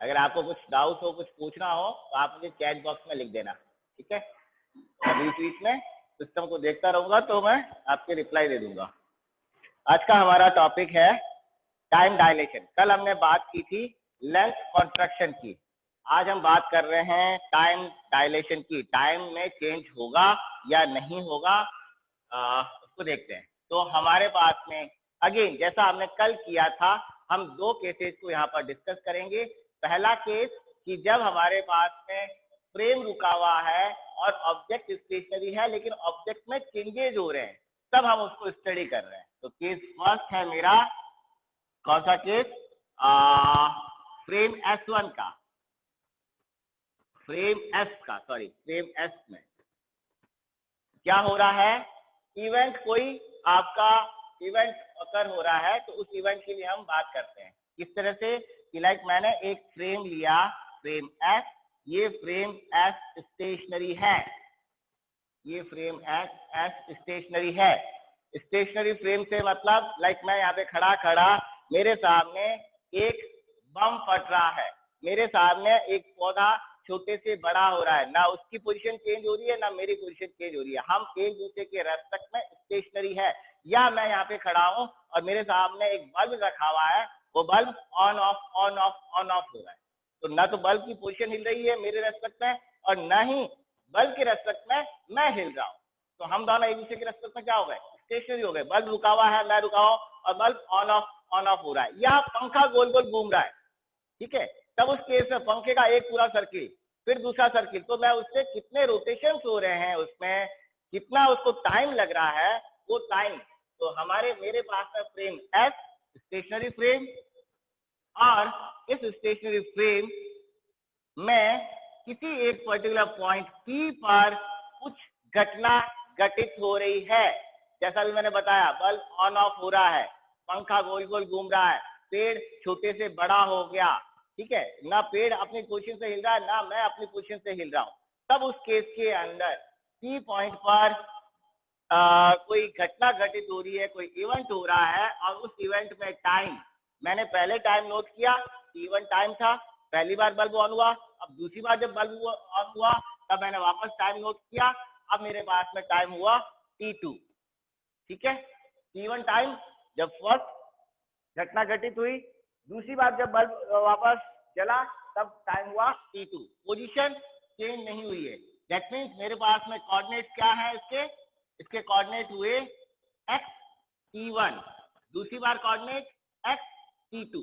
अगर आपको कुछ डाउट हो, कुछ पूछना हो तो आप मुझे चैट बॉक्स में लिख देना, ठीक है। बीच बीच में सिस्टम को देखता रहूंगा तो मैं आपके रिप्लाई दे दूंगा। आज का हमारा टॉपिक है टाइम डायलेशन। कल हमने बात की थी लेंथ कॉन्ट्रैक्शन की, आज हम बात कर रहे हैं टाइम डायलेशन की। टाइम में चेंज होगा या नहीं होगा उसको देखते हैं। तो हमारे पास में अगेन जैसा हमने कल किया था, हम दो केसेस को यहाँ पर डिस्कस करेंगे। पहला केस कि जब हमारे पास में फ्रेम रुका हुआ है और ऑब्जेक्ट स्टेशनरी है लेकिन ऑब्जेक्ट में चेंजेज हो रहे हैं, तब हम उसको स्टडी कर रहे हैं। तो केस फर्स्ट है मेरा कौन सा केस, फ्रेम S1 का, फ्रेम S में क्या हो रहा है, इवेंट कोई आपका इवेंट अकर हो रहा है, तो उस इवेंट के लिए हम बात करते हैं किस तरह से कि लाइक मैंने एक फ्रेम लिया, फ्रेम S, ये फ्रेम S स्टेशनरी है, ये फ्रेम S स्टेशनरी है। स्टेशनरी फ्रेम से मतलब लाइक मैं यहाँ पे खड़ा मेरे सामने एक बम फट रहा है, मेरे सामने एक पौधा छोटे से बड़ा हो रहा है, ना उसकी पोजीशन चेंज हो रही है ना मेरी पोजीशन चेंज हो रही है, हम एक दूसरे के रेस्पेक्ट में स्टेशनरी है। या मैं यहाँ पे खड़ा हूँ और मेरे सामने एक बल्ब रखा हुआ है, वो bulb on off on off on off हो रहा है, तो ना तो बल्ब की पोजीशन हिल रही है मेरे रेस्पेक्ट में और ना ही बल्ब के रेस्पेक्ट में मैं हिल रहा हूँ। तो हम दोनों एक दूसरे के रेस्पेक्ट में क्या हो गए, स्टेशनरी हो गए। बल्ब रुका हुआ है, मैं रुका हूँ और बल्ब ऑन ऑफ हो रहा है, या पंखा गोल गोल घूम रहा है, ठीक है। तब उस केस में पंखे का एक पूरा सर्किल फिर दूसरा सर्किल, तो मैं उससे कितने रोटेशन हो रहे हैं, उसमें कितना उसको टाइम लग रहा है, वो टाइम। तो हमारे मेरे पास है फ्रेम S स्टेशनरी फ्रेम, और इस स्टेशनरी फ्रेम में किसी एक पर्टिकुलर पॉइंट P पर कुछ घटना घटित हो रही है। जैसा भी मैंने बताया, बल्ब ऑन ऑफ हो रहा है, पंखा गोल गोल घूम रहा है, पेड़ छोटे से बड़ा हो गया, ठीक है, ना पेड़ अपनी पोजीशन से हिल रहा है ना मैं अपनी पोजीशन से हिल रहा हूँ। तब उस केस के अंदर P पॉइंट पर कोई घटना घटित हो रही है, कोई इवेंट हो रहा है, और उस इवेंट में टाइम मैंने पहले टाइम नोट किया, T1 टाइम था, पहली बार बल्ब ऑन हुआ। अब दूसरी बार जब बल्ब ऑन हुआ तब मैंने वापस टाइम नोट किया, अब मेरे पास में टाइम हुआ T2, ठीक है। T1 टाइम जब फर्स्ट घटना घटित हुई, दूसरी बार जब बल्ब वापस जला तब टाइम हुआ T2, पोजीशन चेंज नहीं हुई है। दैट मीन्स मेरे पास में कोऑर्डिनेट क्या है, इसके कोऑर्डिनेट हुए x T1, दूसरी बार coordinate x T2,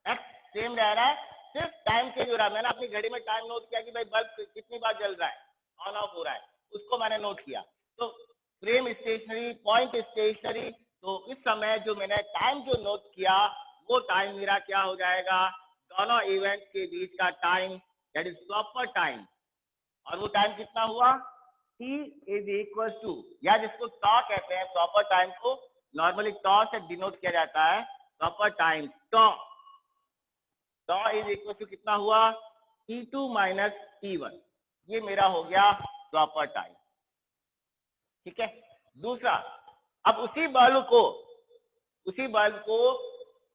x same रह रहा है, सिर्फ टाइम चेंज हो रहा है। मैंने अपनी घड़ी में टाइम नोट किया कि भाई बल्ब कितनी बार जल रहा है, ऑन ऑफ हो रहा है, उसको मैंने नोट किया। तो फ्रेम स्टेशनरी, पॉइंट स्टेशनरी, तो इस समय जो मैंने टाइम जो नोट किया वो टाइम मेरा क्या हो जाएगा, दोनों इवेंट के बीच का time, that is proper time. और वो टाइम कितना हुआ, T इज इक्वल टू, या जिसको टॉ कहते हैं, प्रॉपर टाइम को नॉर्मली टॉ से डिनोट किया जाता है, proper time tau is equal to कितना हुआ, T2 माइनस T1, ये मेरा हो गया प्रॉपर टाइम, ठीक है। दूसरा, अब उसी बल्ब को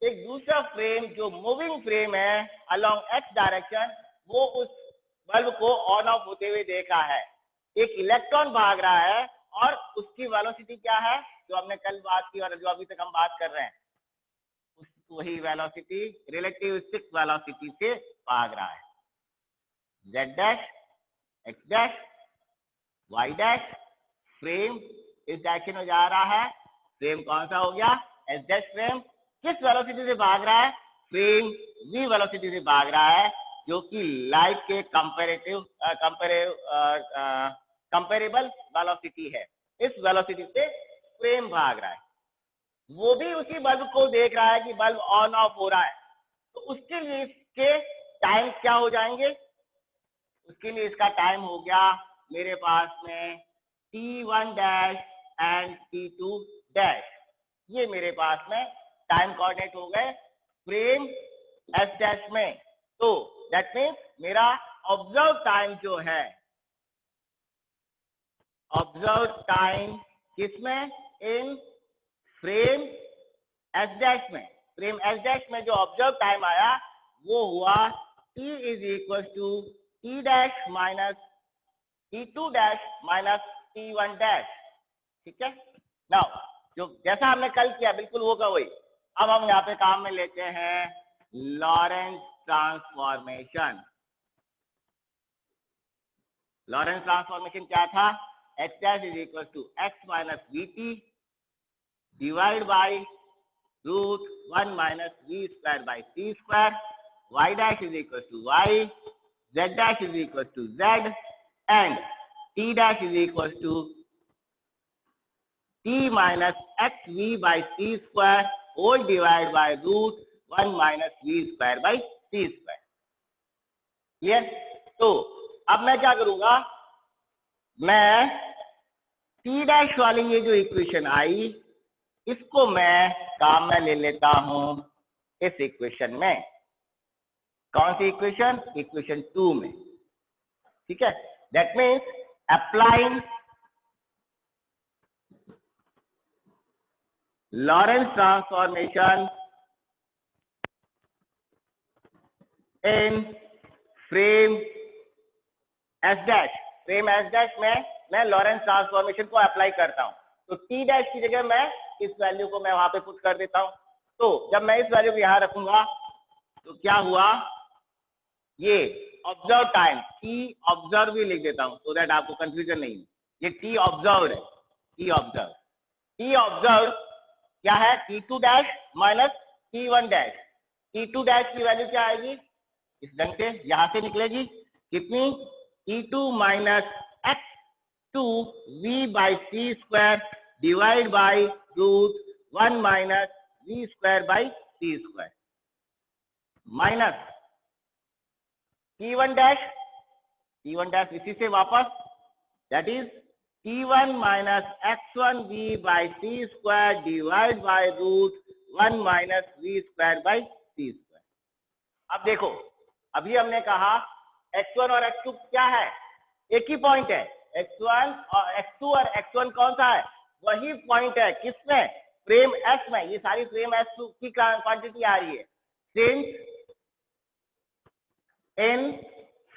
एक दूसरा फ्रेम जो मूविंग फ्रेम है अलोंग x डायरेक्शन, वो उस बल्ब को ऑन ऑफ होते हुए देखा है। एक इलेक्ट्रॉन भाग रहा है और उसकी वेलोसिटी क्या है, जो हमने कल बात की और जो अभी तक हम बात कर रहे हैं, वही वेलोसिटी रिलेटिविस्टिक वेलोसिटी से भाग रहा है। z dash, x dash, y dash, frame इस डायरेक्शन में जा रहा है, फ्रेम कौन सा हो गया, s डैश फ्रेम, किस वेलोसिटी से भाग रहा है, फ्रेम v वेलोसिटी से भाग रहा है, जो कि लाइट के कंपेरेबल वेलोसिटी है। इस वेलोसिटी से फ्रेम भाग रहा है, वो भी उसी बल्ब को देख रहा है कि बल्ब ऑन ऑफ हो रहा है, तो उसके लिए इसके टाइम क्या हो जाएंगे, उसके लिए इसका टाइम हो गया मेरे पास में T1 dash and T2 dash, ये मेरे पास में टाइम कोऑर्डिनेट हो गए फ्रेम S डैश में। तो दैट मीन्स मेरा ऑब्जर्व टाइम जो है, ऑब्जर्व टाइम किसमें, इन फ्रेम S डैश में, फ्रेम S डैश में जो ऑब्जर्व टाइम आया वो हुआ t is equal to t dash minus t2 dash minus t1 dash. ठीक है, नाउ जो जैसा हमने कल किया बिल्कुल वो का वही। अब हम यहाँ पे काम में लेते हैं लॉरेंस ट्रांसफॉर्मेशन। लॉरेंस ट्रांसफॉर्मेशन क्या था? H dash is equal to x minus v t divide by root 1 minus v square by t square, y dash is equal to y, z dash is equal to z and t dash is equal to t minus xv by t square whole divided by root 1 minus v square by t square। Clear? तो अब मैं क्या करूंगा, मैं t dash वाली ये जो equation आई इसको मैं काम में ले लेता हूं इस इक्वेशन में। कौन सी इक्वेशन? इक्वेशन 2 में। ठीक है, that means applying Lorentz transformation in frame S dash। Frame S dash में मैं लॉरेंस ट्रांसफॉर्मेशन को अप्लाई करता हूं, तो T डैश की जगह मैं इस वैल्यू को मैं वहां पे पुट कर देता हूं। तो जब मैं इस वैल्यू को यहां रखूंगा तो क्या हुआ, ये ऑब्जर्व टाइम T ऑब्जर्व भी लिख देता हूं सो दैट आपको कंफ्यूजन नहीं है। ये T ऑब्जर्व है, T ऑब्जर्व क्या है? T2 dash minus T1 dash. T2 dash की वैल्यू क्या आएगी? इस ढंग से यहां से निकलेगी कितनी? T2 minus x2 v by t square divide by root 1 minus v square by t square minus T1 dash इसी से वापस that is T1 minus x1 v by t square divide by root 1 minus v square by t square। अब देखो, अभी हमने कहा x1 और x2 क्या है? एक ही पॉइंट है। x1 और x2 और x1 कौन सा है? वही पॉइंट है। किसमें? फ्रेम S में। ये सारी फ्रेम S की क्वांटिटी आ रही है। सिंस इन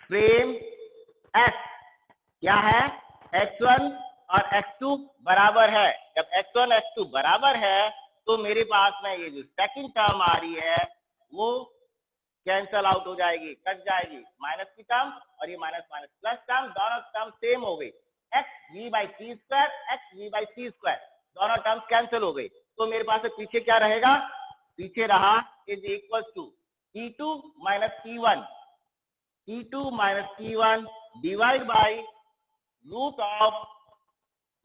फ्रेम S क्या है? x1 और x2 बराबर है। जब x1 x2 बराबर है तो मेरे पास में ये जो सेकंड टर्म आ रही है वो कैंसल आउट हो जाएगी, कट जाएगी। माइनस की टर्म और ये माइनस माइनस प्लस टर्म, दोनों टर्म सेम हो गई। X v by t square, x v by t square, दोनों टर्म्स कैंसिल हो गई। तो मेरे पास पीछे क्या रहेगा? पीछे रहा is equal to T2 minus T1, T2 minus T1 divide by root of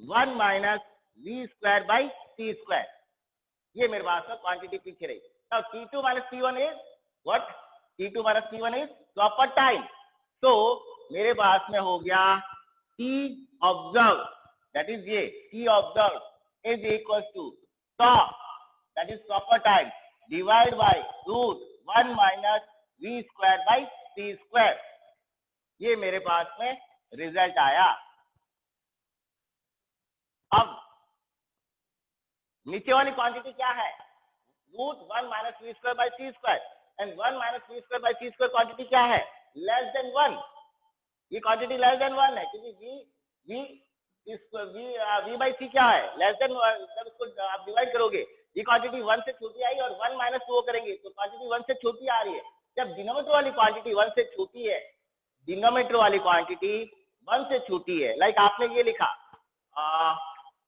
1 minus v square by t square. ये मेरे पास में क्वांटिटी पीछे रही। Now T2 minus T1 is what? T2 minus T1 is proper time। तो मेरे पास में हो गया T observed, that is ये T observed is equals to tau, that is proper time, divide by root 1 minus v square by t square। ये मेरे पास में result आया। अब नीचे वाली क्वांटिटी क्या है? Root 1 minus v square by t square, and 1 minus v square by t square quantity क्या है? Less than 1। ये क्वांटिटी लेस देन 1 है क्योंकि वी बाई सी क्या है? Less than 1। जब इसको आप डिवाइड करोगे ये क्वांटिटी 1 से छोटी आई और 1 माइनस 2 करेंगे तो क्वांटिटी 1 से छोटी आ रही है। जब डिनोमिनेटर वाली क्वांटिटी 1 से छोटी है, डिनोमिनेटर वाली क्वांटिटी 1 से छोटी है, लाइक आपने ये लिखा,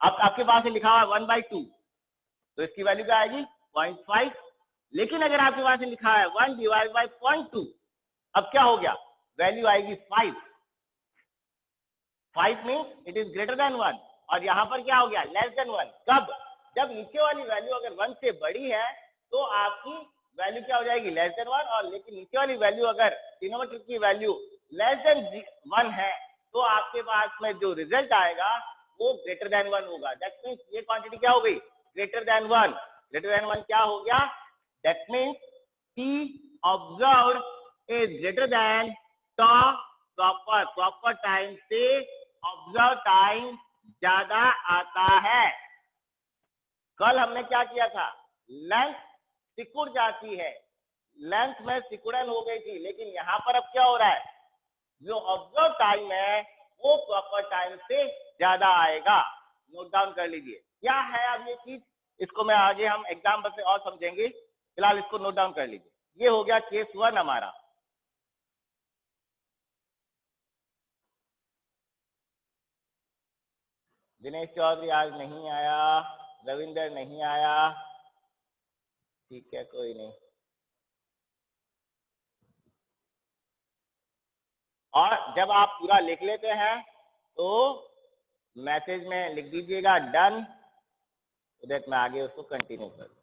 आपके पास लिखा हुआ 1/2, तो इसकी वैल्यू क्या आएगी? 0.5। लेकिन अगर आपके पास लिखा है 1 डिवाइड बाई 0.2, अब क्या हो गया? वैल्यू आएगी 5। 5 means it is greater than 1 और यहाँ पर क्या हो गया? Less than 1। कब? जब नीचे वाली वैल्यू अगर 1 से बड़ी है तो आपकी वैल्यू क्या हो जाएगी? Less than 1। और लेकिन नीचे वाली वैल्यू अगर डिनोमिनेटर की वैल्यू लेस देन 1 है तो आपके पास में जो रिजल्ट आएगा वो ग्रेटर देन 1 होगा। दैट मीन्स ये क्वांटिटी क्या हो गई? Greater than 1। ग्रेटर देन 1 क्या हो गया? That means T observed is greater than tau proper time से ऑब्जर्व टाइम ज्यादा आता है। कल हमने क्या किया था? लेंथ सिकुड़ जाती है, लेंथ में सिकुड़न हो गई थी, लेकिन यहाँ पर अब क्या हो रहा है, जो ऑब्जर्व टाइम है वो प्रॉपर टाइम से ज्यादा आएगा। नोट डाउन कर लीजिए क्या है अब ये चीज, इसको मैं आगे हम एग्जाम्पल से और समझेंगे, फिलहाल इसको नोट डाउन कर लीजिए। ये हो गया केस 1 हमारा। दिनेश चौधरी आज नहीं आया, रविंदर नहीं आया, ठीक है कोई नहीं। और जब आप पूरा लिख लेते हैं तो मैसेज में लिख दीजिएगा डन, तो दैट मैं आगे उसको कंटिन्यू करूँ।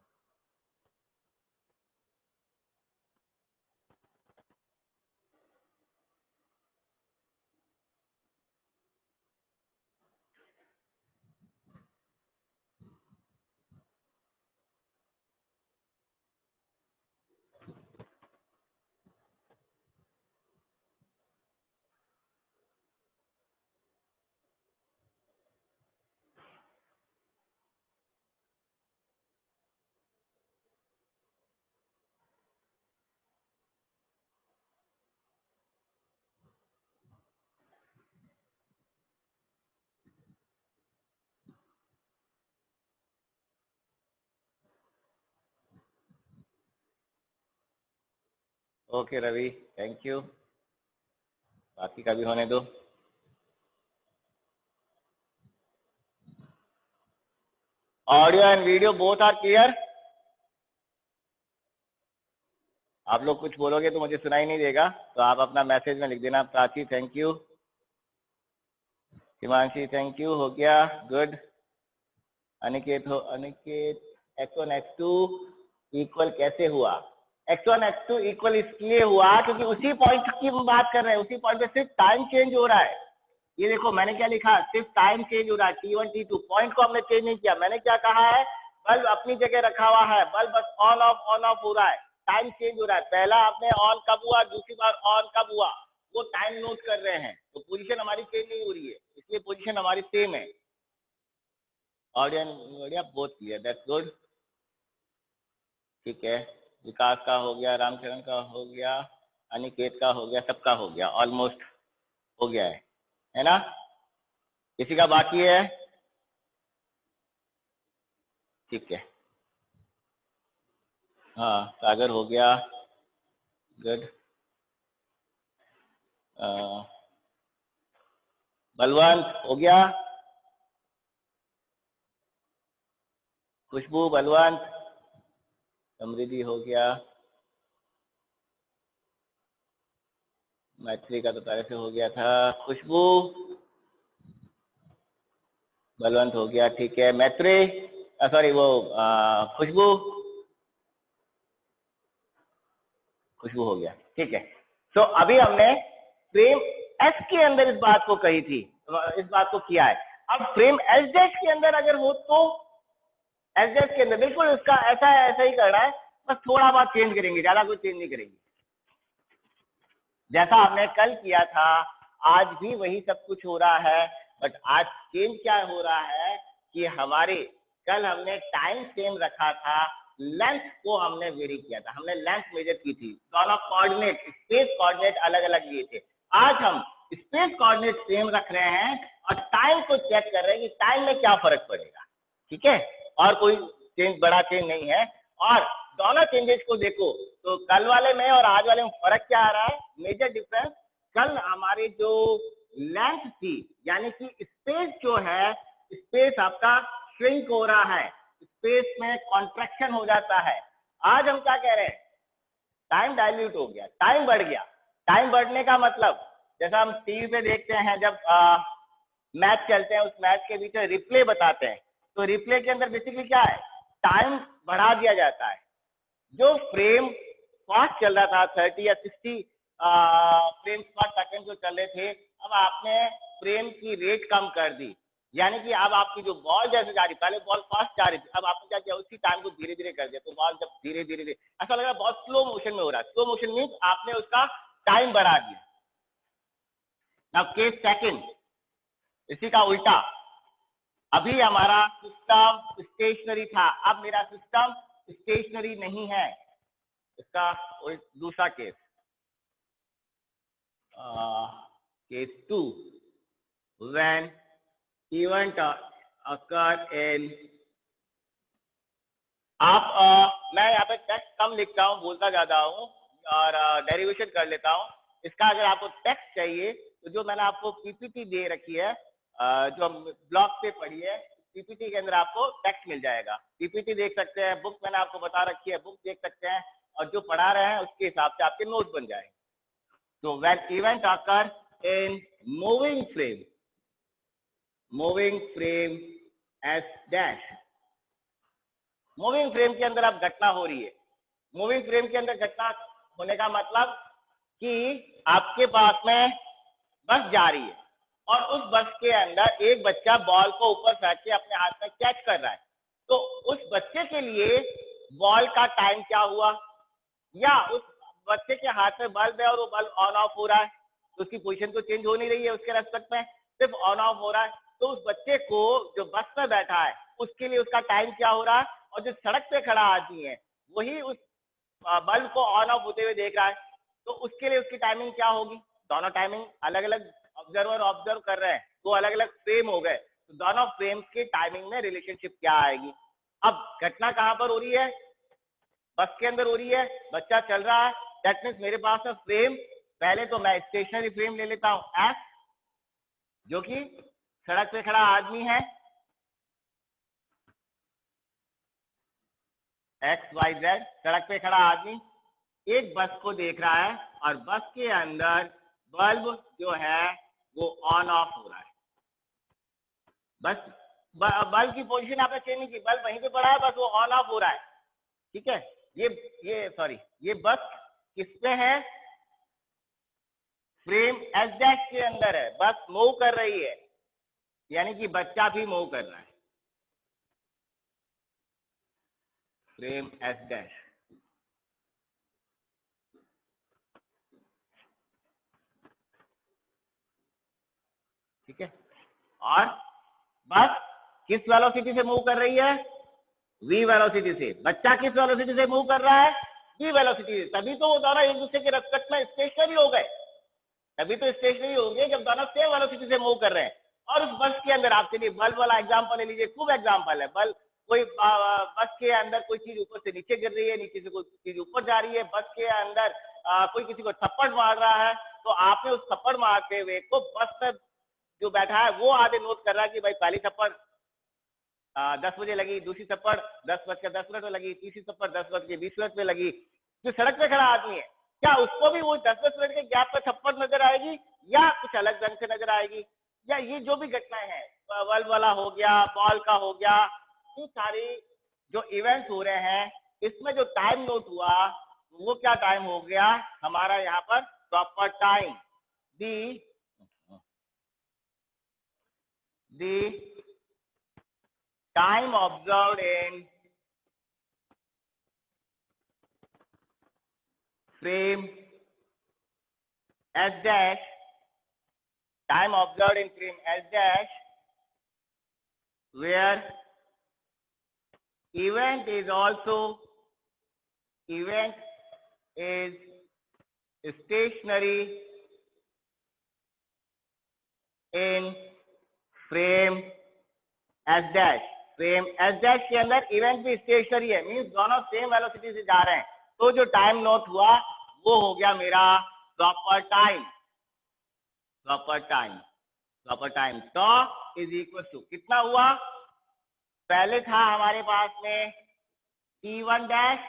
ओके रवि, थैंक यू, बाकी का भी होने दो। Audio and video both are clear? आप लोग कुछ बोलोगे तो मुझे सुनाई नहीं देगा, तो आप अपना मैसेज में लिख देना। Prachi thank you, Himanshi thank you, हो गया, good. Aniket x1 x2 equal कैसे हुआ? x1 x2 इक्वल इसलिए हुआ क्योंकि उसी पॉइंट की हम बात कर रहे हैं, उसी पॉइंट पे सिर्फ टाइम चेंज हो रहा है। ये देखो मैंने क्या लिखा, सिर्फ टाइम चेंज हो रहा है, t1 t2, पॉइंट को हमने चेंज नहीं किया। मैंने क्या कहा है, बल्ब अपनी जगह रखा हुआ है, बल्ब बस ऑन ऑफ हो रहा है, टाइम चेंज हो रहा है। पहला आपने ऑन कब हुआ, दूसरी बार ऑन कब हुआ, वो टाइम नोट कर रहे हैं, तो पोजीशन हमारी चेंज नहीं हो रही है, इसलिए पोजीशन हमारी सेम है। Audience both clear, that's good, ठीक है। विकास का हो गया, रामचरण का हो गया, अनिकेत का हो गया, सबका हो गया, ऑलमोस्ट हो गया है ना? किसी का बाकी है? ठीक है, हाँ सागर हो गया, गुड। बलवंत हो गया, खुशबू, बलवंत, समृद्धि हो गया, मैत्री का तो पहले से हो गया था, खुशबू, बलवंत हो गया, ठीक है। मैत्री, सॉरी वो खुशबू, खुशबू हो गया, ठीक है। तो अभी हमने फ्रेम एस के अंदर इस बात को कही थी, इस बात को किया है। अब फ्रेम एस डैश के अंदर अगर हो तो एस डैश के अंदर बिल्कुल उसका ऐसा है, ऐसा ही करना है, बस थोड़ा बहुत चेंज करेंगे, ज्यादा कुछ चेंज नहीं करेंगे। जैसा हमने कल किया था आज भी वही सब कुछ हो रहा है, बट आज चेंज क्या हो रहा है कि हमारे कल हमने टाइम सेम रखा था, लेंथ को हमने वेरी किया था, हमने लेंथ मेजर की थी, दोनों कोऑर्डिनेट स्पेस कोऑर्डिनेट अलग अलग लिए थे। आज हम स्पेस कोऑर्डिनेट सेम रख रहे हैं और टाइम को चेक कर रहे हैं कि टाइम में क्या फर्क पड़ेगा, ठीक है। और कोई चेंज, बड़ा चेंज नहीं है। और दोनों चेंजेस को देखो तो कल वाले में और आज वाले में फर्क क्या आ रहा है, मेजर डिफरेंस, कल हमारी जो लेंथ थी यानी कि स्पेस जो है, स्पेस आपका श्रिंक हो रहा है, स्पेस में कॉन्ट्रैक्शन हो जाता है। आज हम क्या कह रहे हैं, टाइम डाइल्यूट हो गया, टाइम बढ़ गया। टाइम बढ़ने का मतलब जैसा हम टीवी पे देखते हैं जब मैच चलते हैं, उस मैच के बीच में रिप्ले बताते हैं, तो रिप्ले के अंदर बेसिकली क्या है, टाइम बढ़ा दिया जाता है। जो फ्रेम फास्ट चल रहा था 30 या 60 फ्रेम्स पर सेकंड जो चल रहे थे, अब आपने फ्रेम की रेट कम कर दी, यानी कि अब आपकी जो बॉल जैसे जा रही, पहले बॉल फास्ट जा रही थी, अब आपने क्या किया, उसी टाइम को धीरे धीरे कर दिया, तो बॉल जब धीरे धीरे ऐसा लग रहा है बहुत स्लो मोशन में हो रहा है। स्लो मोशन मीन्स आपने उसका टाइम बढ़ा दिया। नाउ केस सेकंड, इसी का उल्टा, अभी हमारा सिस्टम स्टेशनरी था, अब मेरा सिस्टम स्टेशनरी नहीं है, इसका दूसरा case, case 2, when event occur in, मैं यहाँ पे टेक्स्ट कम लिखता हूँ, बोलता ज्यादा हूँ और डेरिवेशन कर लेता हूँ। इसका अगर आपको टेक्स्ट चाहिए तो जो मैंने आपको पीपीटी दे रखी है, जो ब्लॉग पे पढ़ी है, पीपीटी के अंदर आपको टेक्स्ट मिल जाएगा। पीपीटी देख सकते हैं, बुक मैंने आपको बता रखी है, बुक देख सकते हैं, और जो पढ़ा रहे हैं उसके हिसाब से आपके नोट बन जाएंगे। तो when event occur in moving frame as dash, moving frame के अंदर अब घटना हो रही है। मूविंग फ्रेम के अंदर घटना होने का मतलब कि आपके पास में बस जा रही है और उस बस के अंदर एक बच्चा बॉल को ऊपर फेंक के अपने हाथ में कैच कर रहा है। तो उस बच्चे के लिए बॉल का टाइम क्या हुआ, या उस बच्चे के हाथ में बल्ब है और वो बल्ब ऑन ऑफ हो रहा है, तो उसकी पोजीशन तो चेंज हो नहीं रही है उसके रेस्पेक्ट में, सिर्फ ऑन ऑफ हो रहा है। तो उस बच्चे को जो बस में बैठा है उसके लिए उसका टाइम क्या हो रहा है, और जो सड़क पे खड़ा आदमी है वही उस बल्ब को ऑन ऑफ होते हुए देख रहा है, तो उसके लिए उसकी टाइमिंग क्या होगी। दोनों टाइमिंग अलग अलग ऑब्जर्वर ऑब्जर्व कर रहे हैं, दो अलग अलग फ्रेम हो गए, तो दोनों फ्रेम्स की टाइमिंग में रिलेशनशिप क्या आएगी। अब घटना कहां पर हो रही है, बस के अंदर हो रही है, बच्चा चल रहा है, दैट मीन्स मेरे पास है फ्रेम, पहले तो मैं स्टेशनरी फ्रेम ले लेता हूं एस, जो कि सड़क पे खड़ा आदमी है, एक्स वाई जेड, सड़क पे खड़ा आदमी एक बस को देख रहा है और बस के अंदर बल्ब जो है वो ऑन ऑफ हो रहा है। बस बल्ब की पोजीशन आपने चेंज नहीं की, बल्ब वहीं पे पड़ा है, बस वो ऑन ऑफ हो रहा है। ठीक है, ये सॉरी, ये बस किस पे है, फ्रेम एस डैश के अंदर है, बस मूव कर रही है, यानी कि बच्चा भी मूव कर रहा है, फ्रेम एस डैश। ठीक है, और बस किस वेलोसिटी से मूव कर रही है, v वेलोसिटी से, बच्चा किस वेलोसिटी से मूव कर रहा है, v वेलोसिटी से, तभी तो वो दोनों एक दूसरे के रेस्पेक्ट में स्टेशनरी हो गए, तभी तो स्टेशनरी हो गए जब दोनों सेम वेलोसिटी से मूव कर रहे हैं। और उस बस के अंदर आपके लिए बल्ब वाला एग्जांपल ले लीजिए, खूब एग्जांपल है, बल्ब कोई बस के अंदर कोई चीज ऊपर से नीचे गिर रही है, नीचे से कोई चीज ऊपर जा रही है, बस के अंदर कोई किसी को थप्पड़ मार रहा है, तो आपने उस थप्पड़ मारते हुए को बस में जो बैठा है वो आधे नोट कर रहा है कि भाई पहली थप्पड़ 10 बजे लगी, दूसरी थप्पड़ 10:10 में लगी, तीसरी थप्पड़ 10:20 में लगी। जो सड़क पे खड़ा आदमी है, क्या उसको भी वो 10-10 मिनट के गैप पे थप्पड़ नजर आएगी, या कुछ अलग ढंग से नजर आएगी, या ये जो भी घटनाएं हैं, बल्ब वाला हो गया, बॉल का हो गया, ये सारी जो इवेंट्स हो रहे हैं, इसमें जो टाइम नोट हुआ वो क्या टाइम हो गया हमारा यहाँ पर, proper time, the time observed in frame S dash, time observed in frame S dash, where event is stationary in frame S dash, frame S dash के अंदर इवेंट भी स्टेशनरी है, मींस दोनों सेम वेलोसिटी से जा रहे हैं, तो जो टाइम नोट हुआ वो हो गया मेरा प्रॉपर टाइम। तो इज इक्वल टू कितना हुआ, पहले था हमारे पास में T1 डैश,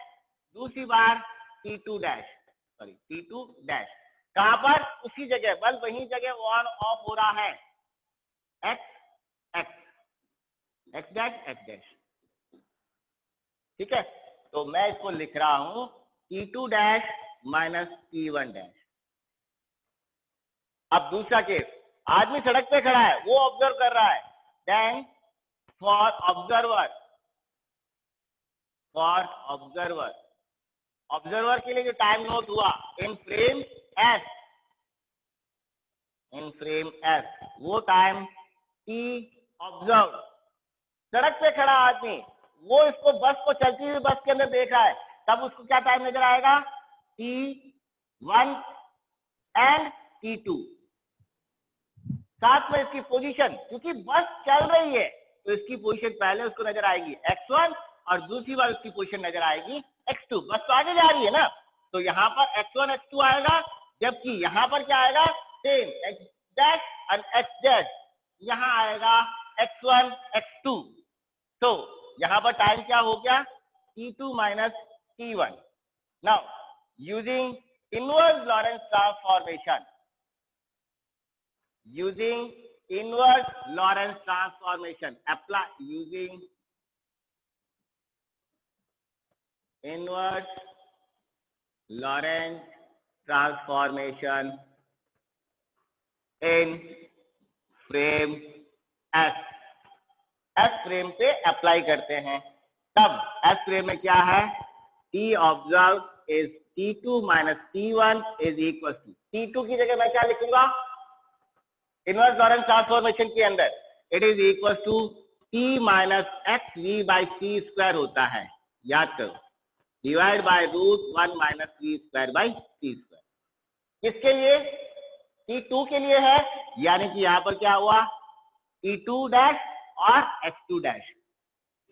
दूसरी बार T2 dash, sorry T2 dash, कहां पर, उसी जगह, बस वही जगह ऑन ऑफ हो रहा है, एक्स डैश। ठीक है, तो मैं इसको लिख रहा हूं T2 dash minus T1 dash. अब दूसरा केस, आदमी सड़क पे खड़ा है, वो ऑब्जर्व कर रहा है, देन फॉर ऑब्जर्वर के लिए जो टाइम नोट हुआ इन फ्रेम एस, वो टाइम T ऑब्जर्व, सड़क पे खड़ा आदमी वो इसको बस को चलती हुई बस के अंदर देख रहा है, तब उसको क्या टाइम नजर आएगा, T1 एंड T2। साथ में इसकी पोजीशन, क्योंकि बस चल रही है तो इसकी पोजीशन पहले उसको नजर आएगी x1 और दूसरी बार उसकी पोजीशन नजर आएगी x2। बस तो आगे जा रही है ना, तो यहाँ पर x1 x2 आएगा, जबकि यहाँ पर क्या आएगा, सेम x डैश और x डैश, यहाँ आएगा x1 x2। तो यहाँ पर टाइम क्या हो गया, T2 minus T1। Now using inverse Lorentz transformation, using inverse Lorentz transformation, apply using inverse Lorentz transformation in frame S। S frame पे अप्लाई करते हैं, तब S फ्रेम में क्या है, T observe is T2 minus T1 is equal to, T2 की जगह मैं क्या लिखूंगा, इनवर्स लॉरेंस ट्रांसफॉर्मेशन के अंदर it is equal to T minus x v by c square होता है, याद करो, divide by root 1 minus v square by c square. किसके लिए, T2 के लिए है, यानी कि यहाँ पर क्या हुआ, T2 डैश और x2 डैश।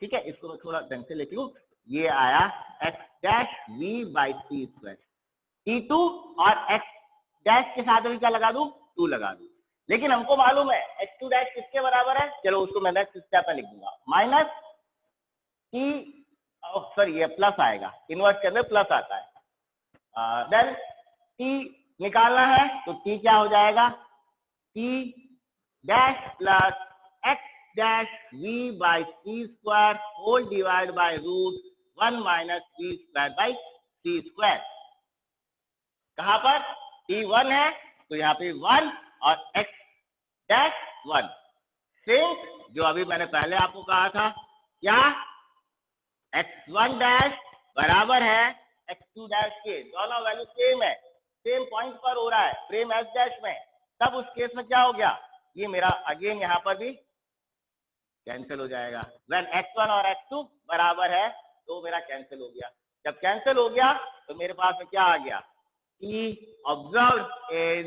ठीक है, इसको मैं थोड़ा ढंग से लिख लूं, ये आया x dash v by c square. T2 और x डैश के साथ में क्या लगा दूं, 2 लगा दूं। लेकिन हमको मालूम है x2 डैश किसके बराबर है, चलो उसको मैं नेक्स्ट स्टेप में लिख दूंगा, माइनस T, सॉरी ये प्लस आएगा, इनवर्स के अंदर प्लस आता है। देन T निकालना है तो T क्या हो जाएगा, T dash plus x dash v by c square whole divide by root 1 minus v square by c square. कहां पर T1 है तो यहाँ पे 1 और x डैश 1, सिंस जो अभी मैंने पहले आपको कहा था, क्या x1 डैश बराबर है x2 डैश के, दोनों वैल्यू सेम है, सेम पॉइंट पर हो रहा है फ्रेम S डैश में, तब उस केस में क्या हो गया, ये मेरा अगेन यहाँ पर भी कैंसिल हो जाएगा। व्हेन x1 और x2 बराबर है तो मेरा कैंसिल हो गया, जब कैंसिल हो गया तो मेरे पास में क्या आ गया, T observe is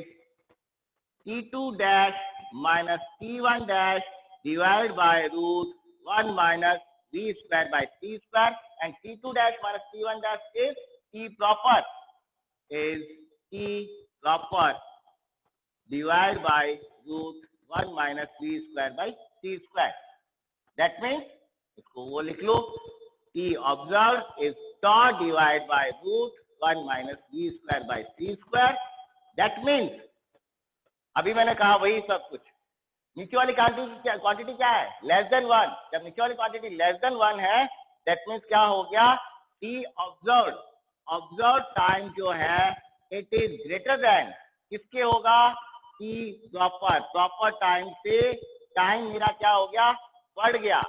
T2 dash minus T1 dash divide by root 1 minus v square by c square, and T2 dash minus T1 dash is T proper divide by root 1 minus v square by c square. That means इसको वो लिख लो, T observe is tau divide by root 1 minus v square by c square. That means अभी मैंने कहा वही सब कुछ, नीचे वाली क्वांटिटी क्या है, लेस देन 1, जब नीचे वाली क्वांटिटी लेस देन 1 है, दैट मीन्स क्या हो गया, T ऑब्जर्व टाइम जो है इट इज ग्रेटर देन, किसके होगा, T प्रॉपर टाइम से टाइम मेरा क्या हो गया, बढ़ गया।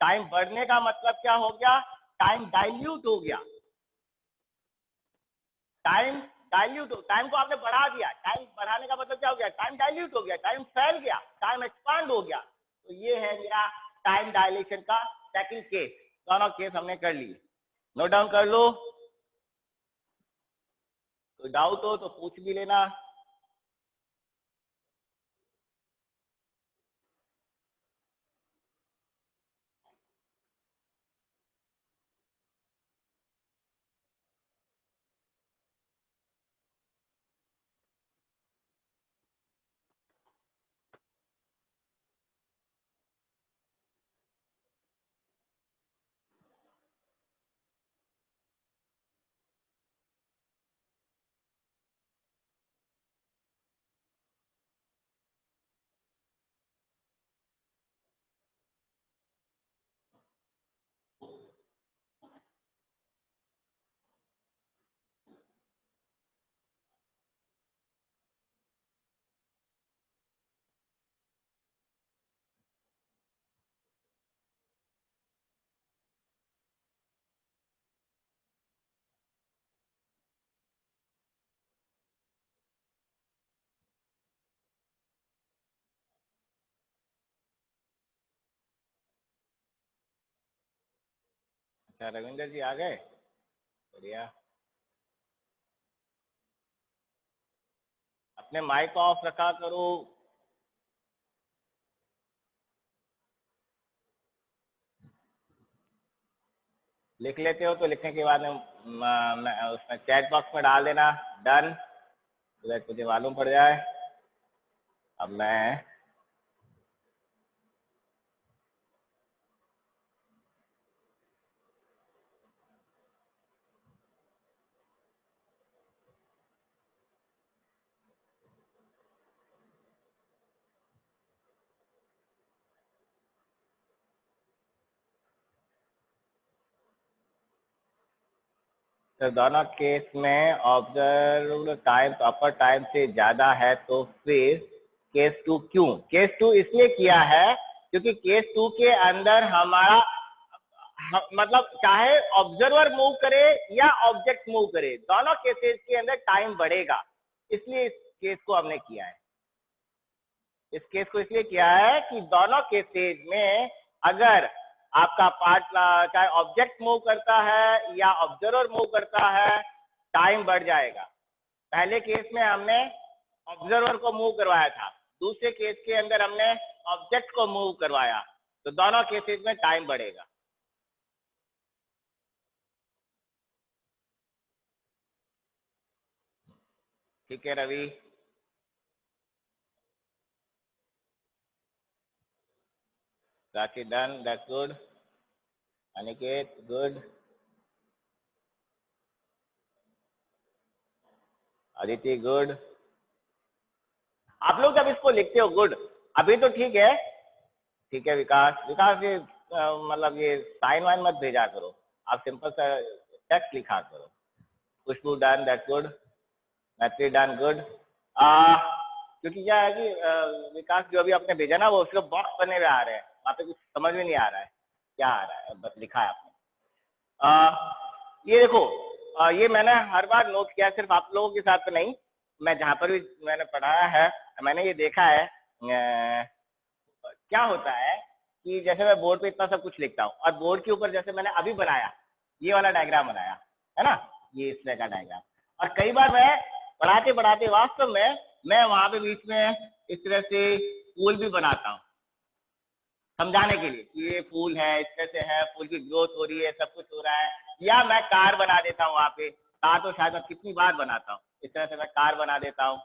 टाइम बढ़ने का मतलब क्या हो गया, टाइम डाइल्यूट हो गया, टाइम को आपने बढ़ा दिया, टाइम बढ़ाने का मतलब क्या हो गया, टाइम डाइल्यूट हो गया, टाइम फैल गया, टाइम एक्सपांड हो गया। तो ये है मेरा टाइम डायलेशन का सेकंड केस, दोनों केस हमने कर लिए, नोट डाउन कर लो, तो डाउट हो तो पूछ भी लेना। अच्छा रविंदर जी आ गए। बढ़िया। अपने माइक ऑफ रखा करो। लिख लेते हो तो लिखने के बाद उसमें चैट बॉक्स में डाल देना डन, तो मुझे मालूम पड़ जाए। अब मैं तो दोनों केस में ऑब्जर्व टाइम तो अपर टाइम से ज्यादा है, तो फिर केस 2 क्यों? केस 2 इसलिए किया है क्योंकि केस 2 के अंदर हमारा मतलब चाहे ऑब्जर्वर मूव करे या ऑब्जेक्ट मूव करे, दोनों केसेस के अंदर टाइम बढ़ेगा, इसलिए इस केस को हमने किया है। इस केस को इसलिए किया है कि दोनों केसेस में अगर आपका पार्ट चाहे ऑब्जेक्ट मूव करता है या ऑब्जर्वर मूव करता है, टाइम बढ़ जाएगा। पहले केस में हमने ऑब्जर्वर को मूव करवाया था, दूसरे केस के अंदर हमने ऑब्जेक्ट को मूव करवाया, तो दोनों केसेस में टाइम बढ़ेगा। ठीक है Ravi? Rachi done, that's good. Aniket, good. Aditi, good. आप लोग जब इसको लिखते हो गुड, अभी तो ठीक है। ठीक है विकास, विकास ये मतलब ये साइन वाइन मत भेजा करो, आप सिंपल सा टेक्स्ट लिखा करो। खुशबू डन, दैट्स गुड। मैत्री डन, गुड। क्योंकि क्या है कि विकास जो अभी आपने भेजा ना, वो उसके बॉक्स बने हुए आ रहे हैं, वहाँ पे कुछ समझ में नहीं आ रहा है क्या आ रहा है, बस लिखा है आपने। ये देखो, ये मैंने हर बार नोट किया, सिर्फ आप लोगों के साथ नहीं, मैं जहाँ पर भी मैंने पढ़ाया है मैंने ये देखा है। क्या होता है कि जैसे मैं बोर्ड पे इतना सब कुछ लिखता हूँ और बोर्ड के ऊपर जैसे मैंने अभी बनाया ये वाला डायग्राम बनाया है ना, ये इस तरह का डायग्राम, और कई बार मैं पढ़ाते पढ़ाते वास्तव में मैं वहां पे बीच में इस तरह से फूल भी बनाता हूँ समझाने के लिए कि ये फूल है, इस तरह से है, फूल की ग्रोथ हो रही है, सब कुछ हो रहा है। या मैं कार बना देता हूँ वहां पे, कार तो शायद मैं कितनी बार बनाता हूँ, इस तरह से मैं कार बना देता हूँ।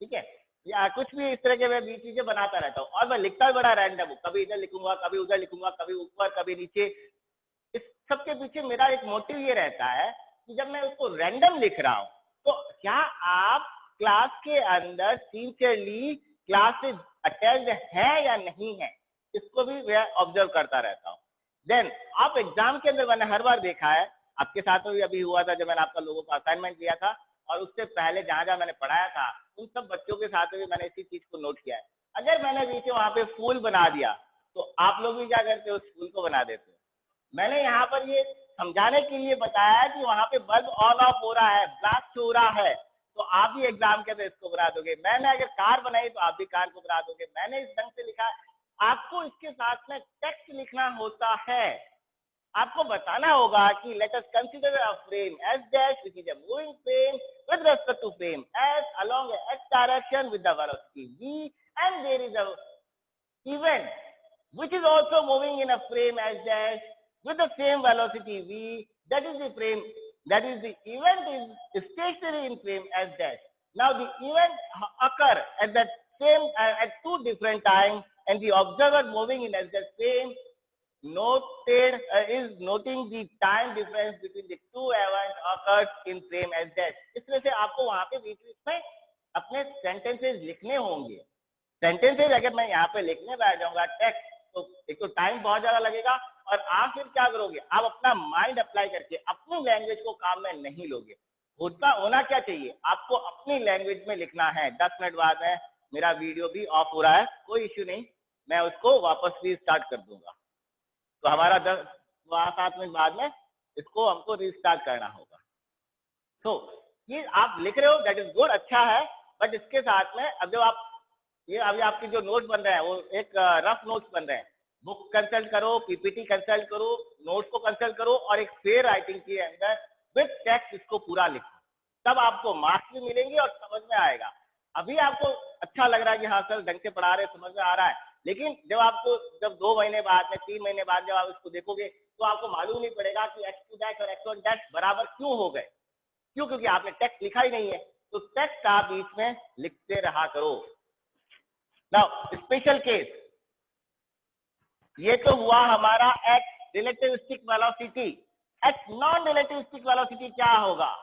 ठीक है, या कुछ भी इस तरह के मैं बीच चीजें बनाता रहता हूँ, और मैं लिखता भी बड़ा रैंडम हूँ, कभी इधर लिखूंगा, कभी उधर लिखूंगा, कभी ऊपर कभी नीचे। इस सबके पीछे मेरा एक मोटिव ये रहता है कि जब मैं उसको रैंडम लिख रहा हूँ तो क्या आप क्लास के अंदर सिंसियरली क्लास से अटैच्ड है या नहीं है, इसको भी मैं ऑब्जर्व करता रहता हूँ। देन आप एग्जाम के अंदर मैंने हर बार देखा है, आपके साथ भी अभी हुआ था जब मैंने आपका लोगों का असाइनमेंट दिया था, और उससे पहले जहां जहां मैंने पढ़ाया था उन सब बच्चों के साथ भी मैंने इसी चीज को नोट किया है। अगर मैंने बीच में वहां पे फूल बना दिया तो आप लोग भी क्या करते हो, उस फूल को बना देते हो। मैंने यहाँ पर ये समझाने के लिए बताया कि वहां पे बल्ब ऑन ऑफ हो रहा है, ब्लास्ट हो रहा है, तो आप भी एग्जाम के अंदर इसको बना दोगे। मैंने अगर कार बनाई तो आप भी कार को बना दोगे। मैंने इस ढंग से लिखा, आपको इसके साथ में टेक्स्ट लिखना होता है। आपको बताना होगा कि let us consider a frame S dash which is a moving frame with respect to frame S along x direction with the velocity v, and there is a event which is also moving in a frame s dash with the same velocity v, that is the frame, that is the event is stationary in frame s dash. Now the event occur at that same at two different times, and the observer moving in s dash frame noted is noting the time difference between the two events occurs in frame s dash. इस तरह से आपको वहां पे बीच बीच में अपने sentences लिखने होंगे। सेंटेंसेज अगर मैं यहाँ पे लिखने बैठ जाऊंगा टेक्स्ट, तो एक तो टाइम बहुत ज्यादा लगेगा, और आप फिर क्या करोगे, आप अपना माइंड अप्लाई करके अपनी लैंग्वेज को काम में नहीं लोगे। होना क्या चाहिए, आपको अपनी लैंग्वेज में लिखना है। 10 मिनट बाद में मेरा वीडियो भी ऑफ हो रहा है, कोई इश्यू नहीं, मैं उसको वापस भी स्टार्ट कर दूंगा, तो हमारा 7 मिनट बाद में इसको हमको रीस्टार्ट करना होगा। तो ये आप लिख रहे हो, दैट इज गुड, अच्छा है, बट इसके साथ में अब जब आप ये अभी आपके जो नोट बन रहे हैं वो एक रफ नोट्स बन रहे हैं, बुक कंसल्ट करो, पीपीटी कंसल्ट करो, नोट्स को कंसल्ट करो, और एक फेयर राइटिंग के अंदर विद टेक्स्ट इसको पूरा लिखो, तब आपको मार्क्स भी मिलेंगे और समझ में आएगा। अभी आपको अच्छा लग रहा है कि हाँ सर ढंग से पढ़ा रहे, समझ में आ रहा है, लेकिन जब 2 महीने बाद में 3 महीने बाद जब आप इसको देखोगे तो आपको मालूम नहीं पड़ेगा कि x2 डैश और x1 डैश बराबर क्यों हो गए। क्यों? क्योंकि आपने टेक्स्ट लिखा ही नहीं है। तो टेक्स्ट आप बीच में लिखते रहा करो। नाउ स्पेशल केस, ये तो हुआ हमारा x relativistic velocity. x non relativistic velocity क्या होगा?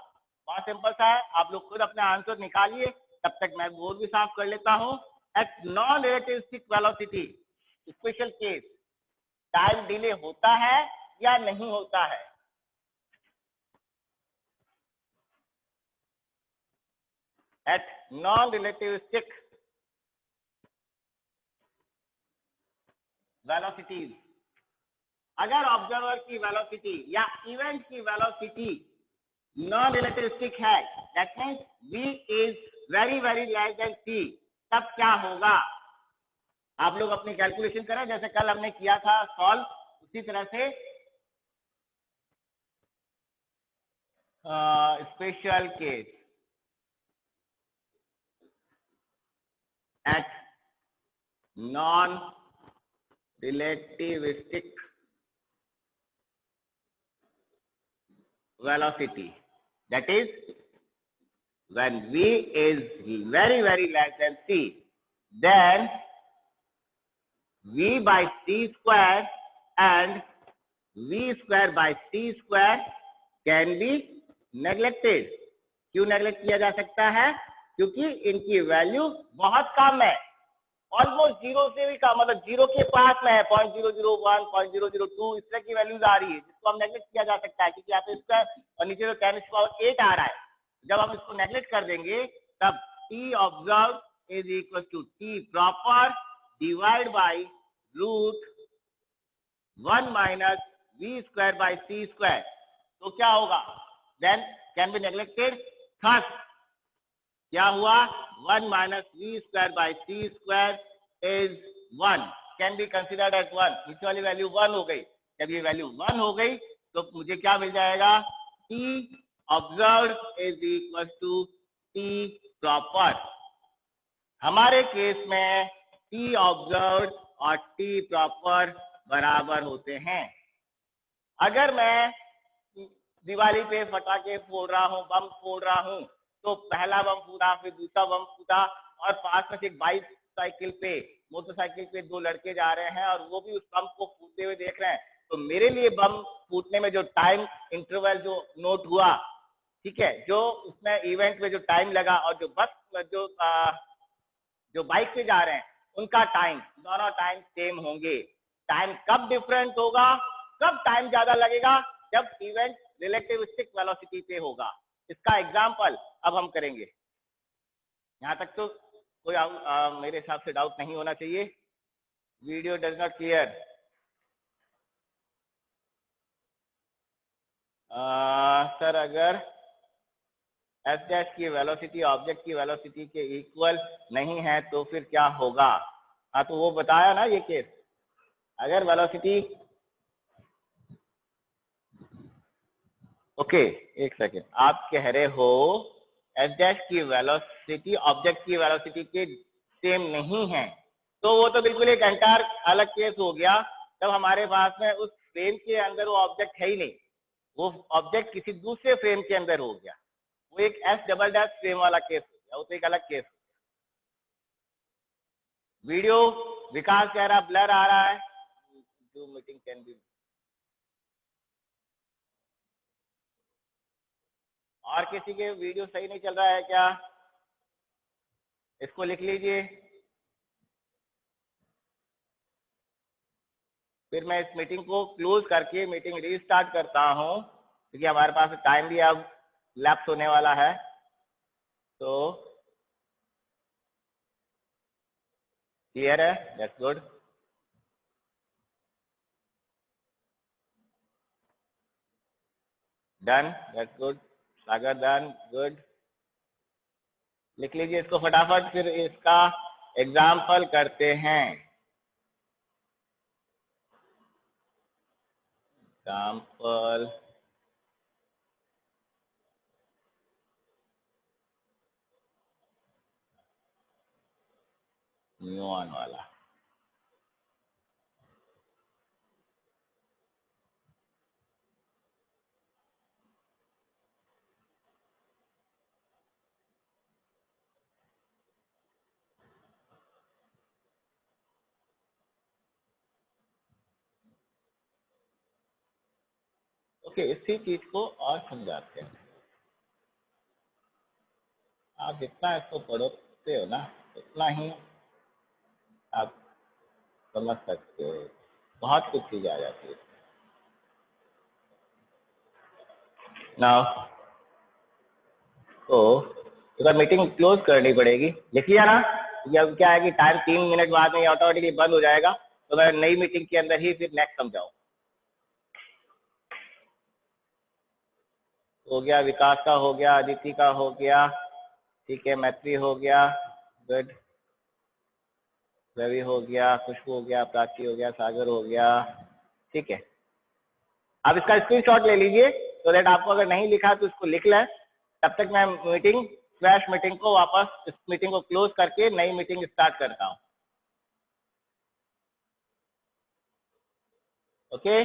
बहुत सिंपल सा है, आप लोग खुद अपना आंसर निकालिए, तब तक मैं बोर्ड भी साफ कर लेता हूं। x non relativistic velocity special case, time delay होता है या नहीं होता है? एट नॉन रिलेटिविस्टिक वेलोसिटीज, अगर ऑब्जर्वर की वेलोसिटी या इवेंट की वेलोसिटी नॉन रिलेटिविस्टिक है, that means v is very very less than c, तब क्या होगा? आप लोग अपनी कैलकुलेशन करें, जैसे कल हमने किया था सॉल्व, उसी तरह से special case at non relativistic velocity, that is when v is very very less than c, then v by c square and v square by c square can be neglected। क्यों neglect किया जा सकता है? क्योंकि इनकी value बहुत कम है, almost zero से भी कम, मतलब जीरो के पास में है, 0.001 0.002 इस तरह की वैल्यूज आ रही है, जिसको हम नेग्लेक्ट किया जा सकता है, क्योंकि यहाँ पे इसका और नीचे तो 10⁸ आ रहा है। जब हम इसको नेग्लेक्ट कर देंगे तब t observe is equal to t proper divide by √1 minus v square by c square. तो क्या होगा? Then can be neglected. Third क्या हुआ? 1 minus v square by c square is 1, can be considered as 1। नीचे वाली value 1 हो गई। जब ये वैल्यू 1 हो गई तो मुझे क्या मिल जाएगा? T observe is equal to T proper. हमारे केस में टी ऑब्जर्व और टी प्रॉपर बराबर होते हैं। अगर मैं दिवाली पे पटाखे फोड़ रहा हूँ, बम फोड़ रहा हूँ, तो पहला बम फूटा, फिर दूसरा बम फूटा, और पास में से एक बाइक साइकिल पे मोटरसाइकिल पे 2 लड़के जा रहे हैं और वो भी उस बम को फूटते हुए देख रहे हैं, तो मेरे लिए बम फूटने में जो टाइम इंटरवल जो नोट हुआ, ठीक है, जो उसमें इवेंट में जो टाइम लगा, और जो बस जो बाइक पे जा रहे हैं उनका टाइम, दोनों टाइम सेम होंगे। टाइम कब डिफरेंट होगा, कब टाइम ज्यादा लगेगा? जब इवेंट रिलेटिविस्टिक वेलोसिटी पे होगा। इसका एग्जांपल अब हम करेंगे। यहाँ तक तो कोई मेरे हिसाब से डाउट नहीं होना चाहिए। Video does not clear. Sir अगर एस डैश की वेलोसिटी ऑब्जेक्ट की वेलोसिटी के इक्वल नहीं है तो फिर क्या होगा? हाँ तो वो बताया ना ये केस। अगर वेलोसिटी, ओके एक सेकेंड, आप कह रहे हो एस डैश की वेलोसिटी ऑब्जेक्ट की वेलोसिटी के सेम नहीं है, तो वो तो बिल्कुल एक एंटायर अलग केस हो गया। तब हमारे पास में उस फ्रेम के अंदर वो ऑब्जेक्ट है ही नहीं, वो ऑब्जेक्ट किसी दूसरे फ्रेम के अंदर हो गया, वो एक एस डबल डैश फ्रेम वाला केस हो गया, वो तो एक अलग केस हो गया। वीडियो विकास कह रहा ब्लर आ रहा है, जो मीटिंग कैन बी। और किसी के वीडियो सही नहीं चल रहा है क्या? इसको लिख लीजिए, फिर मैं इस मीटिंग को क्लोज करके मीटिंग रीस्टार्ट करता हूं, क्योंकि हमारे पास टाइम भी अब लैप्स होने वाला है। तो क्लियर है? That's good. Done, that's good. Sagar done, good. लिख लीजिए इसको फटाफट, फिर इसका एग्जाम्पल करते हैं। एग्जाम्पल न्यूऑन वाला। ओके, इसी चीज को और समझाते हैं। आप जितना इसको पढ़ोते हो ना उतना ही आप समझ सकते हो, बहुत कुछ चीज आ जाती है। नाउ तो एक मीटिंग क्लोज करनी पड़ेगी, लिख लिया ना? ये अब क्या है कि टाइम 3 मिनट बाद में ऑटोमेटिकली बंद हो जाएगा, तो मैं नई मीटिंग के अंदर ही फिर नेक्स्ट समझाऊँ। हो गया, विकास का हो गया, अदिति का हो गया, ठीक है, मैत्री हो गया, गुड, रवि हो गया, खुशबू हो गया, प्राची हो गया, सागर हो गया, ठीक है। आप इसका स्क्रीनशॉट ले लीजिए, तो दैट आपको अगर नहीं लिखा तो इसको लिख लें। तब तक मैं मीटिंग को वापस, इस मीटिंग को क्लोज करके नई मीटिंग स्टार्ट करता हूँ। ओके।